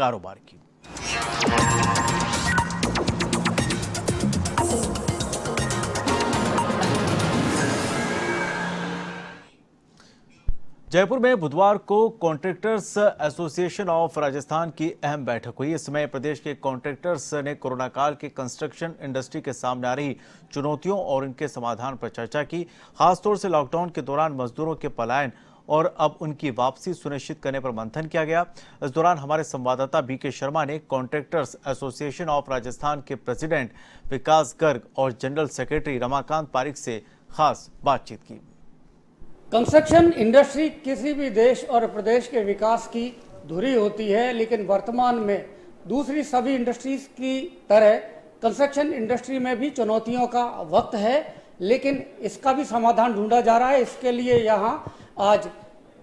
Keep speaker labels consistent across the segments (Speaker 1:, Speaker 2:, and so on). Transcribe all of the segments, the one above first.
Speaker 1: कारोबार की। जयपुर में बुधवार को कॉन्ट्रैक्टर्स एसोसिएशन ऑफ राजस्थान की अहम बैठक हुई। इसमें प्रदेश के कॉन्ट्रैक्टर्स ने कोरोना काल के कंस्ट्रक्शन इंडस्ट्री के सामने आ रही चुनौतियों और इनके समाधान पर चर्चा की। खासतौर से लॉकडाउन के दौरान मजदूरों के पलायन और अब उनकी वापसी सुनिश्चित करने पर मंथन किया गया। इस दौरान हमारे संवाददाता बीके शर्मा ने कॉन्ट्रैक्टर्स एसोसिएशन ऑफ राजस्थान के प्रेसिडेंट विकास गर्ग और जनरल सेक्रेटरी रमाकांत पारिक से खास बातचीत की।
Speaker 2: कंस्ट्रक्शन इंडस्ट्री किसी भी देश और प्रदेश के विकास की धुरी होती है, लेकिन वर्तमान में दूसरी सभी इंडस्ट्रीज की तरह कंस्ट्रक्शन इंडस्ट्री में भी चुनौतियों का वक्त है, लेकिन इसका भी समाधान ढूंढा जा रहा है। इसके लिए यहाँ आज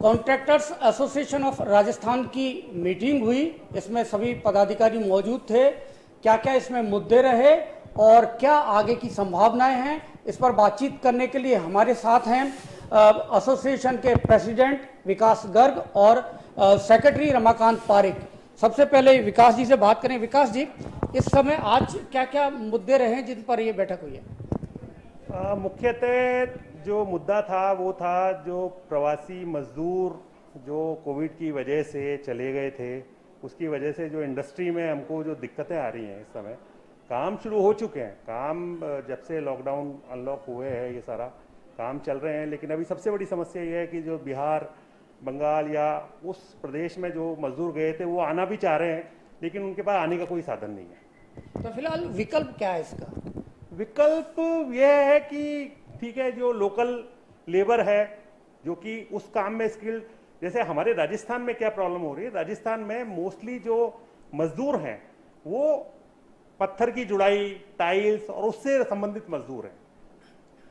Speaker 2: कॉन्ट्रैक्टर्स एसोसिएशन ऑफ राजस्थान की मीटिंग हुई। इसमें सभी पदाधिकारी मौजूद थे। क्या क्या इसमें मुद्दे रहे और क्या आगे की संभावनाएं हैं, इस पर बातचीत करने के लिए हमारे साथ हैं एसोसिएशन के प्रेसिडेंट विकास गर्ग और सेक्रेटरी रमाकांत पारिक। सबसे पहले विकास जी से बात करें। विकास जी, इस समय आज क्या क्या मुद्दे रहे जिन पर ये बैठक हुई है?
Speaker 3: मुख्यतः जो मुद्दा था वो था जो प्रवासी मजदूर जो कोविड की वजह से चले गए थे, उसकी वजह से जो इंडस्ट्री में हमको जो दिक्कतें आ रही हैं। इस समय काम शुरू हो चुके हैं, काम जब से लॉकडाउन अनलॉक हुए हैं ये सारा काम चल रहे हैं, लेकिन अभी सबसे बड़ी समस्या ये है कि जो बिहार, बंगाल या उस प्रदेश में जो मजदूर गए थे वो आना भी चाह रहे हैं, लेकिन उनके पास आने का कोई साधन नहीं है।
Speaker 2: तो फिलहाल विकल्प क्या है इसका?
Speaker 3: विकल्प यह है कि ठीक है, जो लोकल लेबर है जो कि उस काम में स्किल्ड, जैसे हमारे राजस्थान में क्या प्रॉब्लम हो रही है, राजस्थान में मोस्टली जो मजदूर हैं वो पत्थर की जुड़ाई, टाइल्स और उससे संबंधित मजदूर हैं,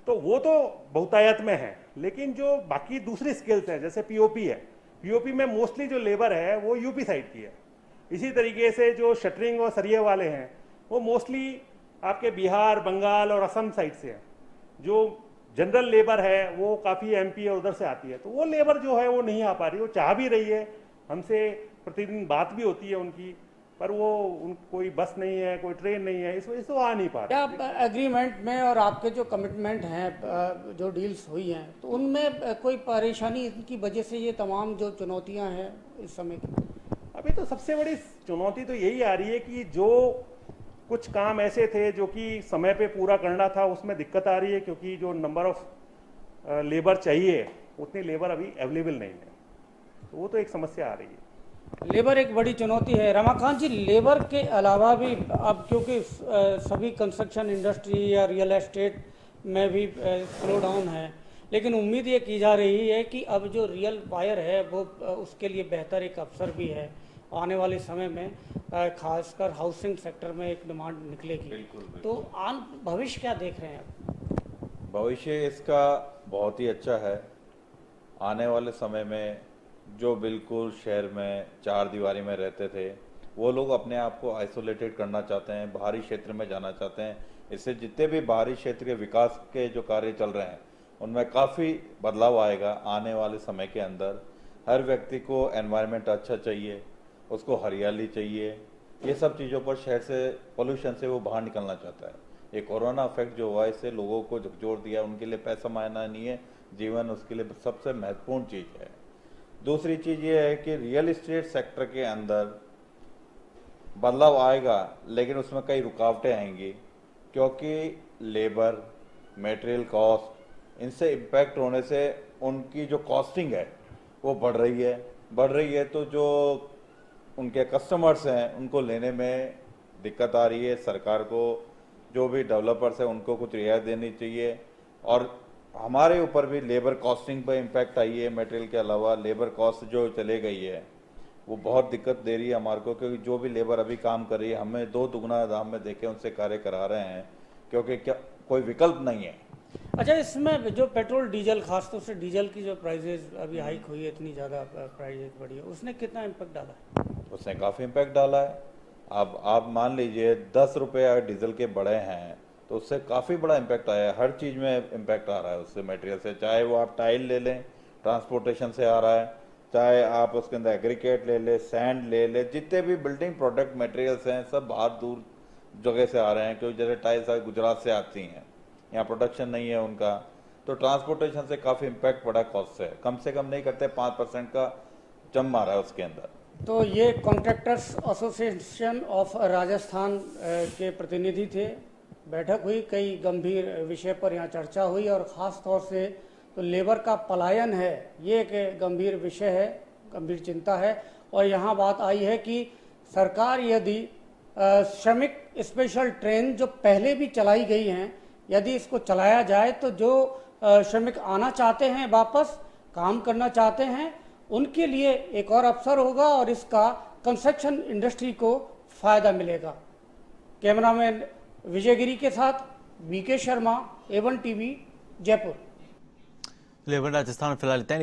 Speaker 3: तो वो तो बहुतायत में है। लेकिन जो बाकी दूसरी स्किल्स हैं, जैसे पीओपी है, पीओपी में मोस्टली जो लेबर है वो यूपी साइड की है। इसी तरीके से जो शटरिंग और सरिये वाले हैं वो मोस्टली आपके बिहार, बंगाल और असम साइड से हैं। जो जनरल लेबर है वो काफ़ी एमपी और उधर से आती है, तो वो लेबर जो है वो नहीं आ पा रही। वो चाह भी रही है, हमसे प्रतिदिन बात भी होती है उनकी, पर वो कोई बस नहीं है, कोई ट्रेन नहीं है, इस वजह से वो आ नहीं पा रहे।
Speaker 2: क्या एग्रीमेंट में और आपके जो कमिटमेंट हैं, जो डील्स हुई हैं, तो उनमें कोई परेशानी इनकी वजह से ये तमाम जो चुनौतियां हैं इस समय की?
Speaker 3: अभी तो सबसे बड़ी चुनौती तो यही आ रही है कि जो कुछ काम ऐसे थे जो कि समय पे पूरा करना था, उसमें दिक्कत आ रही है, क्योंकि जो नंबर ऑफ लेबर चाहिए उतनी लेबर अभी अवेलेबल नहीं है, तो वो तो एक समस्या आ रही है।
Speaker 2: लेबर एक बड़ी चुनौती है। रमाकांत जी, लेबर के अलावा भी अब क्योंकि सभी कंस्ट्रक्शन इंडस्ट्री या रियल एस्टेट में भी स्लो डाउन है, लेकिन उम्मीद ये की जा रही है कि अब जो रियल बायर है वो उसके लिए बेहतर एक अवसर भी है। आने वाले समय में खासकर हाउसिंग सेक्टर में एक डिमांड निकलेगी।
Speaker 4: बिल्कुल।
Speaker 2: तो आन भविष्य क्या देख रहे हैं आप?
Speaker 4: भविष्य इसका बहुत ही अच्छा है। आने वाले समय में जो बिल्कुल शहर में चार दीवारी में रहते थे वो लोग अपने आप को आइसोलेटेड करना चाहते हैं, बाहरी क्षेत्र में जाना चाहते हैं। इससे जितने भी बाहरी क्षेत्र के विकास के जो कार्य चल रहे हैं उनमें काफ़ी बदलाव आएगा। आने वाले समय के अंदर हर व्यक्ति को एनवायरनमेंट अच्छा चाहिए, उसको हरियाली चाहिए, ये सब चीज़ों पर शहर से पोल्यूशन से वो बाहर निकलना चाहता है। ये कोरोना इफेक्ट जो हुआ इससे लोगों को झकझोर दिया, उनके लिए पैसा मायना नहीं है, जीवन उसके लिए सबसे महत्वपूर्ण चीज़ है। दूसरी चीज़ ये है कि रियल एस्टेट सेक्टर के अंदर बदलाव आएगा, लेकिन उसमें कई रुकावटें आएंगी, क्योंकि लेबर, मटेरियल कॉस्ट, इनसे इम्पैक्ट होने से उनकी जो कॉस्टिंग है वो बढ़ रही है, तो जो उनके कस्टमर्स हैं उनको लेने में दिक्कत आ रही है। सरकार को जो भी डेवलपर्स हैं उनको कुछ रियायत देनी चाहिए। और हमारे ऊपर भी लेबर कॉस्टिंग पर इम्पैक्ट आई है। मटेरियल के अलावा लेबर कॉस्ट जो चले गई है वो बहुत दिक्कत दे रही है हमारे को, क्योंकि जो भी लेबर अभी काम कर रही है हमें दो दुगना दाम में देके उनसे कार्य करा रहे हैं, क्योंकि क्या कोई विकल्प नहीं है।
Speaker 2: अच्छा, इसमें जो पेट्रोल डीजल, खासतौर से डीजल की जो प्राइजेज अभी हाइक हुई है, इतनी ज़्यादा प्राइजेज बढ़ी है, उसने कितना इम्पैक्ट डाला है?
Speaker 4: उसने काफ़ी इम्पैक्ट डाला है। अब आप मान लीजिए 10 रुपये अगर डीजल के बढ़े हैं तो उससे काफ़ी बड़ा इम्पैक्ट आया है। हर चीज़ में इम्पैक्ट आ रहा है उससे, मटेरियल से, चाहे वो आप टाइल ले लें, ट्रांसपोर्टेशन से आ रहा है, चाहे आप उसके अंदर एग्रीकेट ले ले, सैंड ले ले, जितने भी बिल्डिंग प्रोडक्ट मटेरियल्स हैं सब बाहर दूर जगह से आ रहे हैं, क्योंकि जैसे टाइल्स गुजरात से आती हैं, यहाँ प्रोडक्शन नहीं है उनका, तो ट्रांसपोर्टेशन से काफ़ी इम्पैक्ट पड़ा कॉस्ट से, कम नहीं करते 5% का जम आ रहा है उसके अंदर।
Speaker 2: तो ये कॉन्ट्रैक्टर्स एसोसिएशन ऑफ राजस्थान के प्रतिनिधि थे। बैठक हुई, कई गंभीर विषय पर यहाँ चर्चा हुई और ख़ास तौर से तो लेबर का पलायन है, ये एक गंभीर विषय है, गंभीर चिंता है। और यहाँ बात आई है कि सरकार यदि श्रमिक स्पेशल ट्रेन जो पहले भी चलाई गई हैं, यदि इसको चलाया जाए तो जो श्रमिक आना चाहते हैं, वापस काम करना चाहते हैं, उनके लिए एक और अवसर होगा और इसका कंस्ट्रक्शन इंडस्ट्री को फायदा मिलेगा। कैमरामैन विजयगिरी के साथ BK Sharma, A1 TV, Jaipur.
Speaker 1: Rajasthan फिलहाल इतना ही।